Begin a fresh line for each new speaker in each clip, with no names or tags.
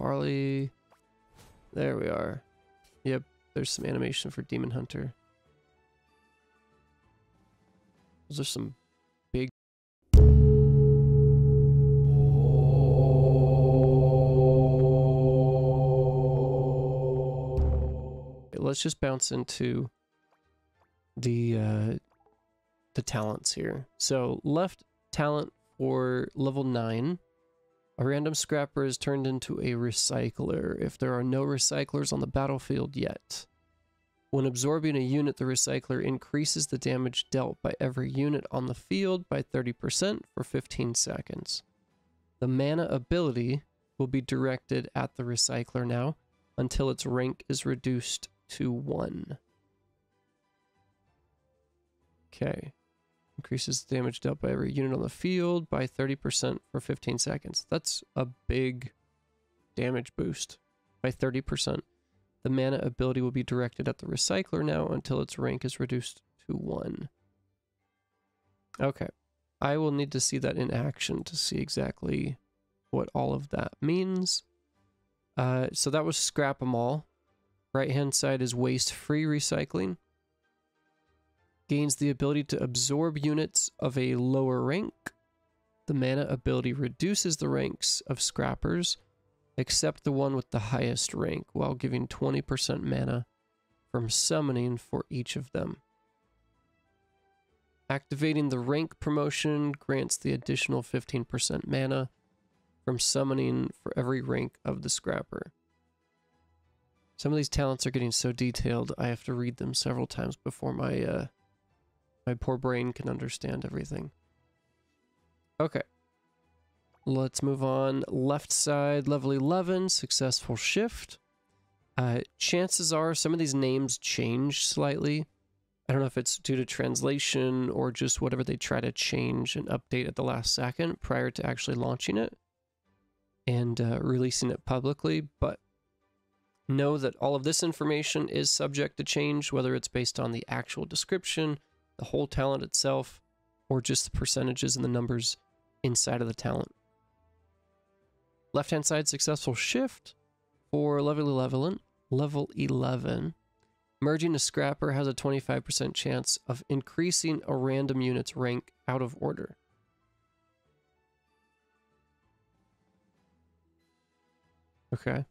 Parley. There we are. Yep, there's some animation for Demon Hunter. Those are some big... Let's just bounce into the talents here. So left talent for level 9. A random scrapper is turned into a recycler if there are no recyclers on the battlefield yet. When absorbing a unit, the recycler increases the damage dealt by every unit on the field by 30% for 15 seconds. The mana ability will be directed at the recycler now until its rank is reduced to 1. Okay. Increases the damage dealt by every unit on the field by 30% for 15 seconds. That's a big damage boost by 30%. The mana ability will be directed at the recycler now until its rank is reduced to 1. Okay. I will need to see that in action to see exactly what all of that means. So that was scrap 'em all. Right hand side is waste-free recycling. Gains the ability to absorb units of a lower rank. The mana ability reduces the ranks of scrappers, except the one with the highest rank, while giving 20% mana from summoning for each of them. Activating the rank promotion grants the additional 15% mana from summoning for every rank of the scrapper. Some of these talents are getting so detailed, I have to read them several times before my my poor brain can understand everything. Okay. Let's move on. Left side, level 11, successful shift. Chances are some of these names change slightly. I don't know if it's due to translation or just whatever they try to change and update at the last second prior to actually launching it and releasing it publicly, but know that all of this information is subject to change, whether it's based on the actual description, the whole talent itself, or just the percentages and the numbers inside of the talent. Left-hand side, successful shift for level 11. Merging a scrapper has a 25% chance of increasing a random unit's rank out of order. Okay.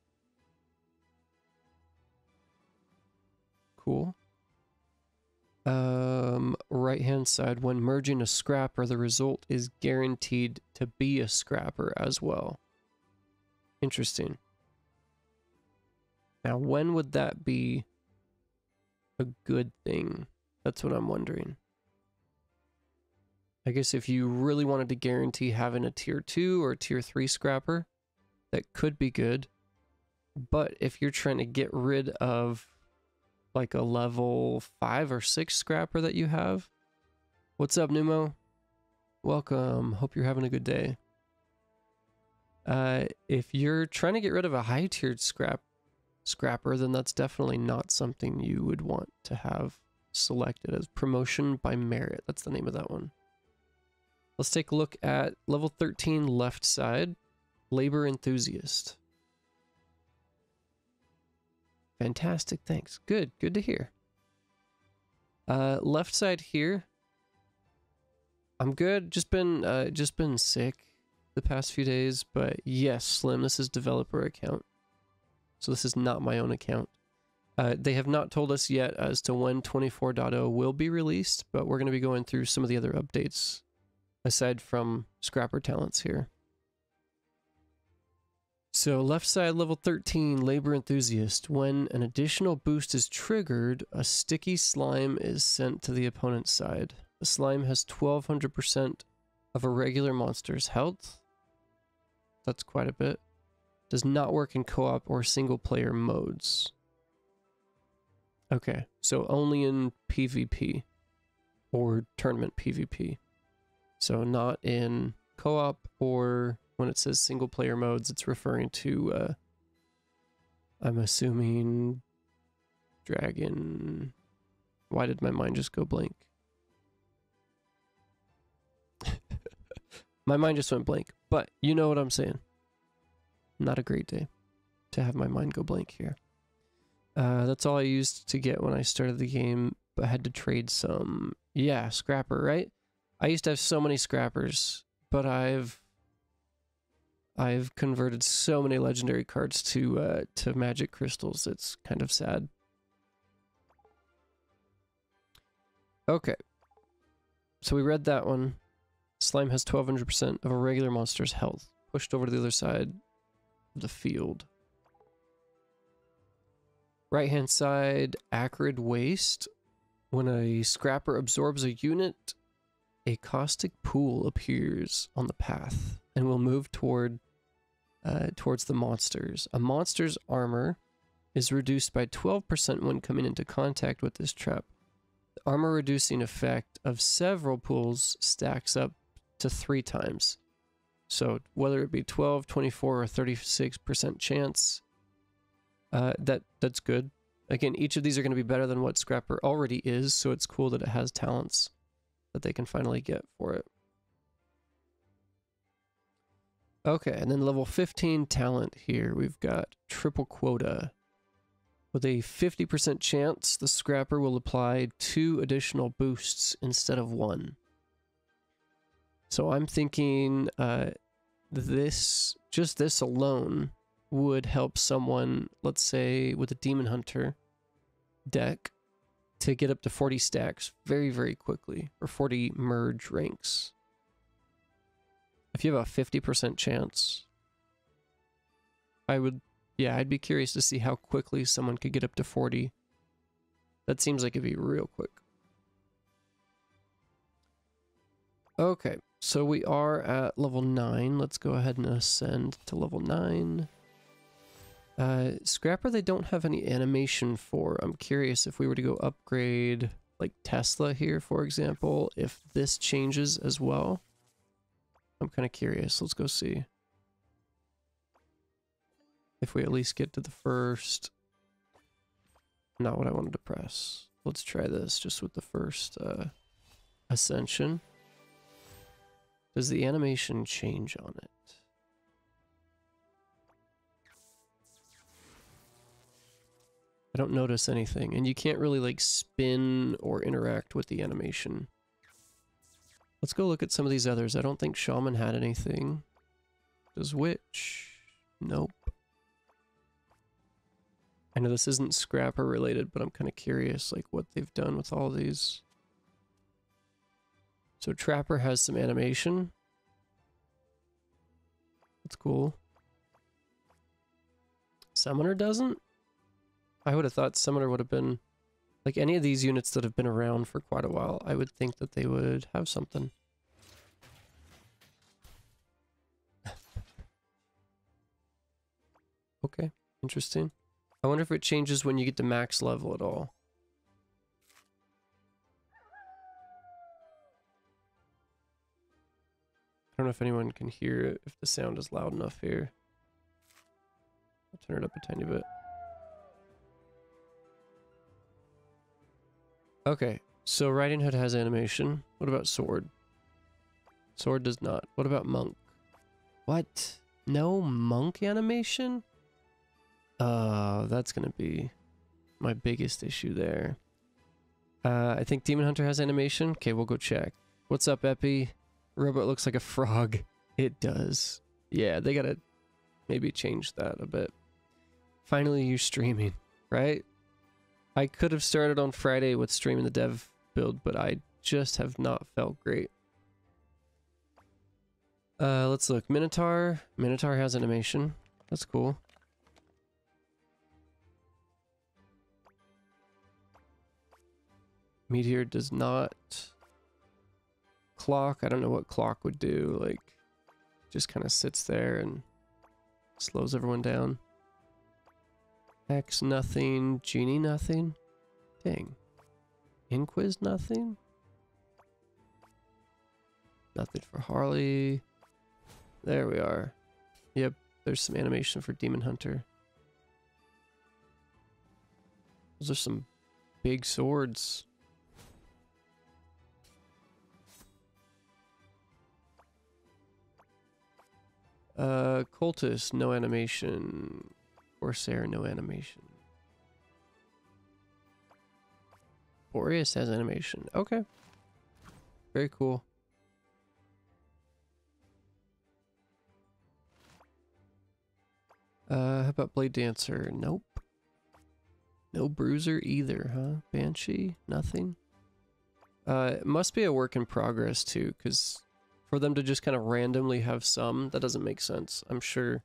Cool. Right-hand side, when merging a scrapper, the result is guaranteed to be a scrapper as well. Interesting. Now, when would that be a good thing? That's what I'm wondering. I guess if you really wanted to guarantee having a tier 2 or tier 3 scrapper, that could be good. But if you're trying to get rid of like a level 5 or 6 scrapper that you have. What's up, Numo? Welcome. Hope you're having a good day. If you're trying to get rid of a high-tiered scrapper, then that's definitely not something you would want to have selected as promotion by merit. That's the name of that one. Let's take a look at level 13 left side, labor enthusiast. Fantastic, thanks. Good to hear. Left side here. I'm good. Just been sick the past few days, but yes, Slim, this is developer account. So this is not my own account. They have not told us yet as to when 24.0 will be released, but we're going to be going through some of the other updates aside from scrapper talents here. So left side, level 13, labor enthusiast. When an additional boost is triggered, a sticky slime is sent to the opponent's side. The slime has 1200% of a regular monster's health. That's quite a bit. Does not work in co-op or single player modes. Okay, so only in PvP or tournament PvP. So not in co-op, or when it says single player modes, it's referring to, I'm assuming, Dragon. Why did my mind just go blank? My mind just went blank, but you know what I'm saying. Not a great day. to have my mind go blank here. That's all I used to get when I started the game, but I had to trade some. Yeah, scrapper, right? I used to have so many scrappers, but I've converted so many legendary cards to magic crystals. It's kind of sad. Okay. So we read that one. Slime has 1200% of a regular monster's health. Pushed over to the other side of the field. Right-hand side, acrid waste. When a scrapper absorbs a unit, a caustic pool appears on the path and will move towards the monsters. A monster's armor is reduced by 12% when coming into contact with this trap. The armor reducing effect of several pools stacks up to 3 times. So whether it be 12, 24, or 36% chance, that's good. Again, each of these are going to be better than what Scrapper already is, so it's cool that it has talents that they can finally get for it. Okay, and then level 15 talent here, we've got triple quota. With a 50% chance, the Scrapper will apply 2 additional boosts instead of 1. So I'm thinking just this alone would help someone, let's say with a Demon Hunter deck, to get up to 40 stacks very, very quickly, or 40 merge ranks. If you have a 50% chance, I'd be curious to see how quickly someone could get up to 40. That seems like it'd be real quick. Okay, so we are at level 9. Let's go ahead and ascend to level 9. Scrapper they don't have any animation for. I'm curious if we were to go upgrade like Tesla here, for example, if this changes as well. I'm kind of curious. Let's go see. If we at least get to the first... Not what I wanted to press. Let's try this just with the first ascension. Does the animation change on it? I don't notice anything, and you can't really like spin or interact with the animation. Let's go look at some of these others. I don't think Shaman had anything. Does Witch? Nope. I know this isn't Scrapper related, but I'm kind of curious like what they've done with all these. So Trapper has some animation. That's cool. Summoner doesn't? I would have thought Summoner would have been... Like any of these units that have been around for quite a while, I would think that they would have something. Okay, interesting. I wonder if it changes when you get to max level at all. I don't know if anyone can hear it, if the sound is loud enough here. I'll turn it up a tiny bit. Okay, so Riding Hood has animation. What about Sword? Sword does not. What about Monk? What? No Monk animation? That's gonna be my biggest issue there. I think Demon Hunter has animation. Okay, we'll go check. What's up, Epi? Robot looks like a frog. It does. Yeah, they gotta maybe change that a bit. Finally, you're streaming, right? I could have started on Friday with streaming the dev build, but I just have not felt great. Let's look. Minotaur. Minotaur has animation. That's cool. Meteor does not. Clock. I don't know what Clock would do. Like, just kind of sits there and slows everyone down. X nothing, Genie nothing. Dang. Inquiz nothing. Nothing for Harley. There we are. Yep, there's some animation for Demon Hunter. Those are some big swords. Cultist, no animation. Corsair, no animation. Boreas has animation. Okay. Very cool. How about Blade Dancer? Nope. No Bruiser either, huh? Banshee? Nothing. It must be a work in progress too, because for them to just kind of randomly have some, that doesn't make sense. I'm sure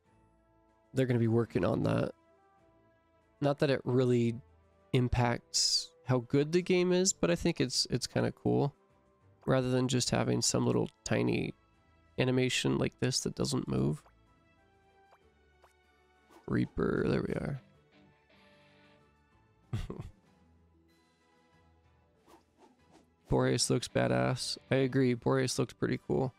they're going to be working on that. Not that it really impacts how good the game is, but I think it's kind of cool. Rather than just having some little tiny animation like this that doesn't move. Reaper, there we are. Boreas looks badass. I agree, Boreas looks pretty cool.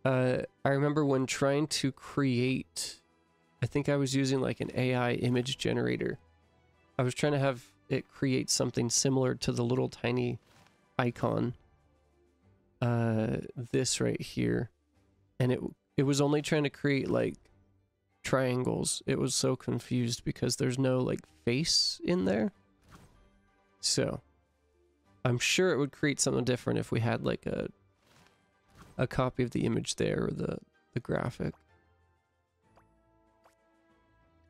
I remember when trying to create, I think I was using like an AI image generator. I was trying to have it create something similar to the little tiny icon. This right here. And it was only trying to create like triangles. It was so confused because there's no like face in there. So I'm sure it would create something different if we had like a copy of the image there, or the graphic.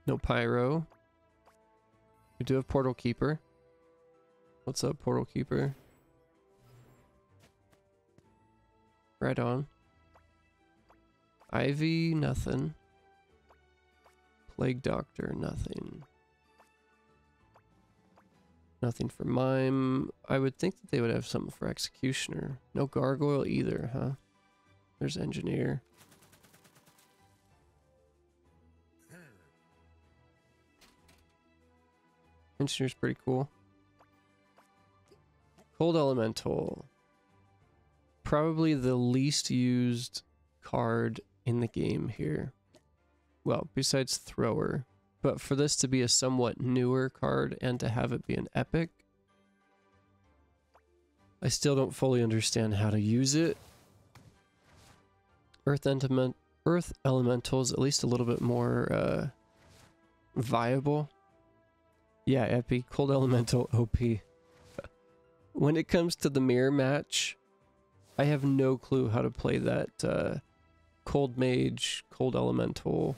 No Pyro. We do have Portal Keeper. What's up, Portal Keeper? Right on. Ivy, nothing. Plague Doctor, nothing. Nothing for Mime. I would think that they would have something for Executioner. No Gargoyle either, huh? There's Engineer. Engineer's pretty cool. Cold Elemental. Probably the least used card in the game here. Well, besides Thrower. But for this to be a somewhat newer card and to have it be an epic, I still don't fully understand how to use it. Earth Elemental is at least a little bit more viable. Yeah, Epi. Cold Elemental OP. When it comes to the mirror match, I have no clue how to play that Cold Mage, Cold Elemental,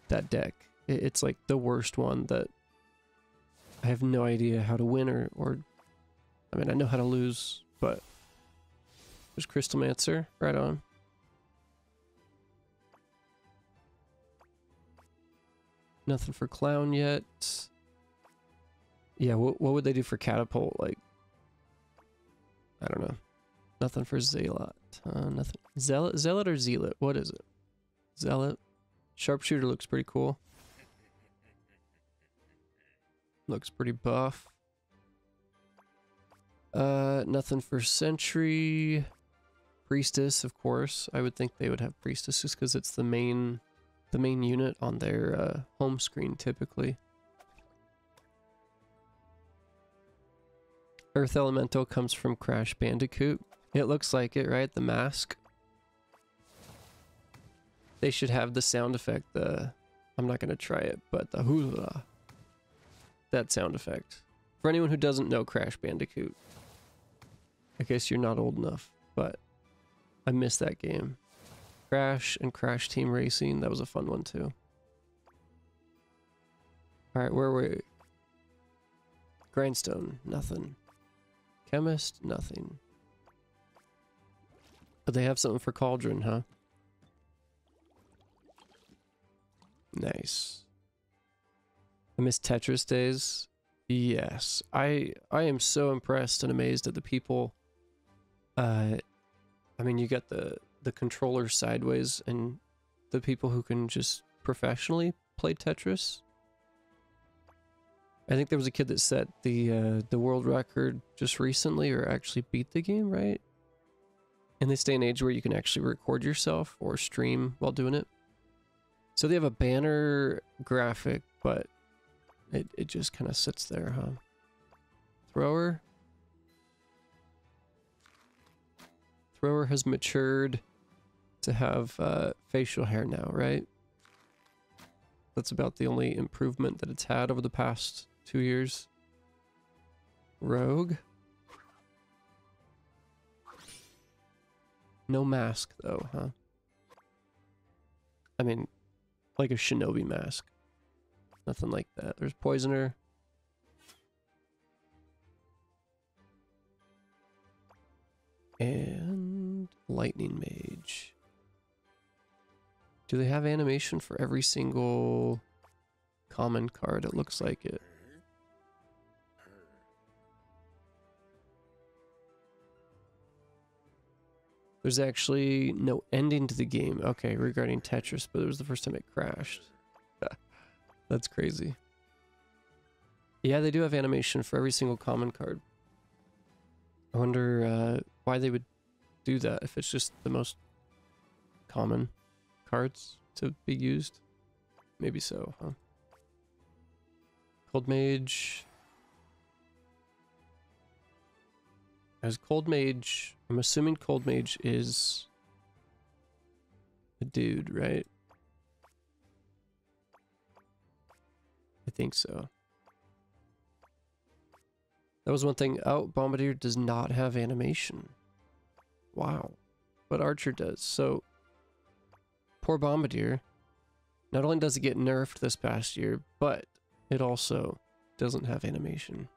that deck. It's like the worst one that I have no idea how to win or I mean, I know how to lose, but there's Crystalmancer, right on. Nothing for Clown yet. Yeah, what would they do for Catapult? Like, I don't know. Nothing for Zealot. Nothing. Zealot or Zealot? What is it? Zealot. Sharpshooter looks pretty cool. Looks pretty buff. Nothing for Sentry. Priestess, of course. I would think they would have Priestess just because it's the main unit on their home screen typically. Earth Elemental comes from Crash Bandicoot. It looks like it, right? The mask. They should have the sound effect, I'm not gonna try it, but the hula. That sound effect. For anyone who doesn't know Crash Bandicoot. I guess you're not old enough, but I miss that game. Crash and Crash Team Racing, that was a fun one too. Alright, where were we? Grindstone, nothing. Chemist, nothing. But they have something for Cauldron, huh? Nice. I miss Tetris days. Yes. I am so impressed and amazed at the people. I mean, you got the controller sideways and the people who can just professionally play Tetris. I think there was a kid that set the world record just recently, or actually beat the game, right? In this day and age where you can actually record yourself or stream while doing it. So they have a banner graphic, but it just kind of sits there, huh? Thrower. Thrower has matured to have facial hair now, right? That's about the only improvement that it's had over the past 2 years. Rogue. No mask, though, huh? I mean, like a shinobi mask. Nothing like that. There's Poisoner. And Lightning Mage. Do they have animation for every single common card? It looks like it. There's actually no ending to the game. Okay, regarding Tetris, but it was the first time it crashed. That's crazy. Yeah, they do have animation for every single common card. I wonder why they would do that if it's just the most common cards to be used. Maybe so, huh? Cold Mage. As Cold Mage, I'm assuming Cold Mage is a dude, right? I think so. That was one thing. Oh, Bombardier does not have animation. Wow. But Archer does. So, poor Bombardier. Not only does it get nerfed this past year, but it also doesn't have animation.